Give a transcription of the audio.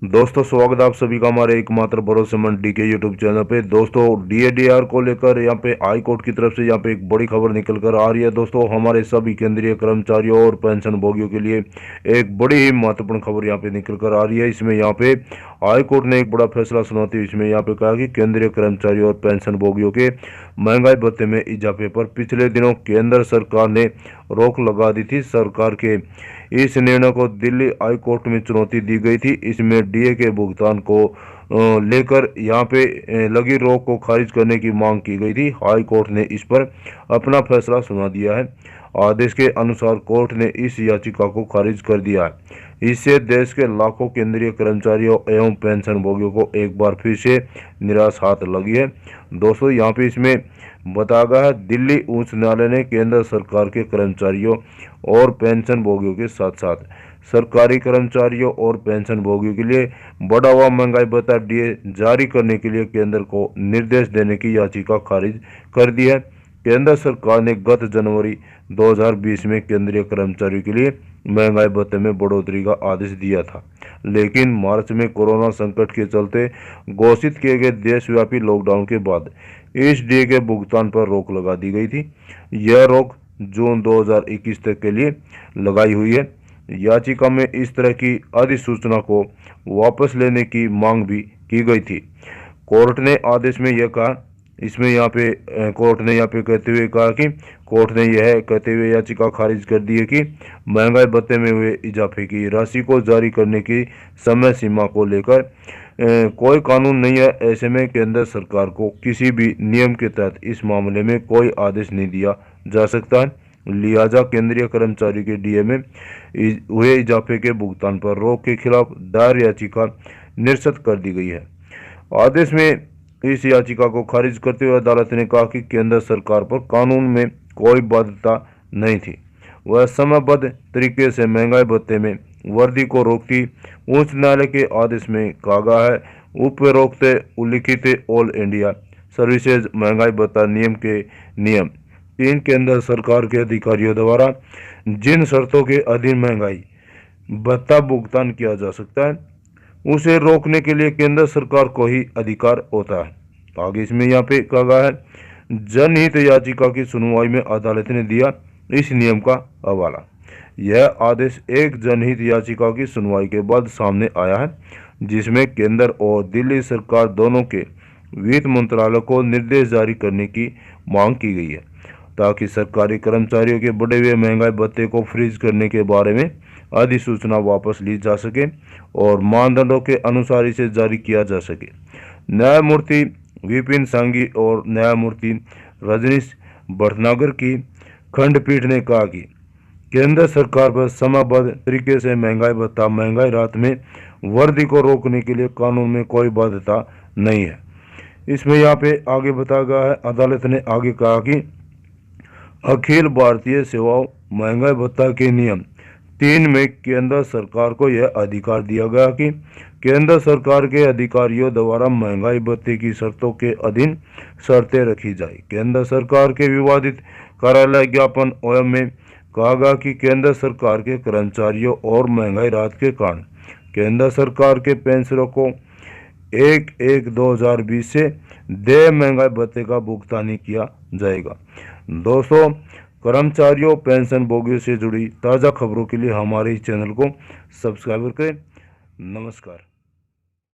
दोस्तों स्वागत है आप सभी का हमारे एकमात्र भरोसेमंद डीके यूट्यूब चैनल पे। दोस्तों डीएडीआर को लेकर यहाँ पे हाई कोर्ट की तरफ से यहाँ पे एक बड़ी खबर निकल कर आ रही है। दोस्तों हमारे सभी केंद्रीय कर्मचारियों और पेंशन भोगियों के लिए एक बड़ी ही महत्वपूर्ण खबर यहाँ पे निकल कर आ रही है। इसमें यहाँ पे हाई कोर्ट ने एक बड़ा फैसला सुनाते हुए इसमें यहाँ पे कहा कि केंद्रीय कर्मचारियों और पेंशन भोगियों के महंगाई भत्ते में इजाफे पर पिछले दिनों केंद्र सरकार ने रोक लगा दी थी। सरकार के इस निर्णय को दिल्ली हाई कोर्ट में चुनौती दी गई थी। इसमें डीए के भुगतान को लेकर यहाँ पे लगी रोक को खारिज करने की मांग की गई थी। हाई कोर्ट ने इस पर अपना फैसला सुना दिया है। आदेश के अनुसार कोर्ट ने इस याचिका को खारिज कर दिया है। इससे देश के लाखों केंद्रीय कर्मचारियों एवं पेंशन भोगियों को एक बार फिर से निराश हाथ लगी है। दोस्तों यहाँ पे इसमें बताया गया है, दिल्ली उच्च न्यायालय ने केंद्र सरकार के कर्मचारियों और पेंशन भोगियों के साथ साथ सरकारी कर्मचारियों और पेंशन भोगियों के लिए बढ़ा हुआ महंगाई भत्ता डीए जारी करने के लिए केंद्र को निर्देश देने की याचिका खारिज कर दी है। केंद्र सरकार ने गत जनवरी 2020 में केंद्रीय कर्मचारियों के लिए महंगाई भत्ते में बढ़ोतरी का आदेश दिया था, लेकिन मार्च में कोरोना संकट के चलते घोषित किए गए देशव्यापी लॉकडाउन के बाद इस डीए के भुगतान पर रोक लगा दी गई थी। यह रोक जून 2021 तक के लिए लगाई हुई है। याचिका में इस तरह की अधिसूचना को वापस लेने की मांग भी की गई थी। कोर्ट ने आदेश में यह कहा, इसमें यहाँ पे कोर्ट ने यहाँ पे कहते हुए कहा कि कोर्ट ने यह कहते हुए याचिका खारिज कर दी है कि महंगाई भत्ते में हुए इजाफे की राशि को जारी करने की समय सीमा को लेकर कोई कानून नहीं है। ऐसे में केंद्र सरकार को किसी भी नियम के तहत इस मामले में कोई आदेश नहीं दिया जा सकता है। लिहाजा केंद्रीय कर्मचारी के डीए में हुए इजाफे के भुगतान पर रोक के खिलाफ दायर याचिका निरस्त कर दी गई है। आदेश में इस याचिका को खारिज करते हुए अदालत ने कहा कि केंद्र सरकार पर कानून में कोई बाध्यता नहीं थी। वह समयबद्ध तरीके से महंगाई भत्ते में वृद्धि को रोकती। उच्च न्यायालय के आदेश में कहा गया है, उपरोक्त उल्लिखित ऑल इंडिया सर्विसेज महंगाई भत्ता नियम के नियम 3 केंद्र सरकार के अधिकारियों द्वारा जिन शर्तों के अधीन महंगाई भत्ता भुगतान किया जा सकता है, उसे रोकने के लिए केंद्र सरकार को ही अधिकार होता है। आगे इसमें यहाँ पे कहा गया है, जनहित याचिका की सुनवाई में अदालत ने दिया इस नियम का हवाला। यह आदेश एक जनहित याचिका की सुनवाई के बाद सामने आया है, जिसमें केंद्र और दिल्ली सरकार दोनों के वित्त मंत्रालय को निर्देश जारी करने की मांग की गई है, ताकि सरकारी कर्मचारियों के बढ़े हुए महंगाई भत्ते को फ्रीज करने के बारे में अधिसूचना वापस ली जा सके और मानदंडों के अनुसार इसे जारी किया जा सके। न्यायमूर्ति विपिन सांघी और न्यायमूर्ति रजनीश भटनागर की खंडपीठ ने कहा कि केंद्र सरकार पर समयबद्ध तरीके से महंगाई भत्ता महंगाई राहत में वृद्धि को रोकने के लिए कानून में कोई बाध्यता नहीं है। इसमें यहाँ पे आगे बताया गया है, अदालत ने आगे कहा कि अखिल भारतीय सेवाओं महंगाई भत्ता के नियम 3 में केंद्र सरकार को यह अधिकार दिया गया कि केंद्र सरकार के अधिकारियों द्वारा महंगाई भत्ते की शर्तों के अधीन शर्तें रखी जाए। केंद्र सरकार के विवादित कार्यालय ज्ञापन ओएम में कहा गया कि केंद्र सरकार के कर्मचारियों और महंगाई राहत के कारण केंद्र सरकार के पेंशनरों को 1/1/2020 से देय महंगाई भत्ते का भुगतान ही किया जाएगा। दोस्तों, कर्मचारियों पेंशन भोगियों से जुड़ी ताज़ा खबरों के लिए हमारे इस चैनल को सब्सक्राइब करें। नमस्कार।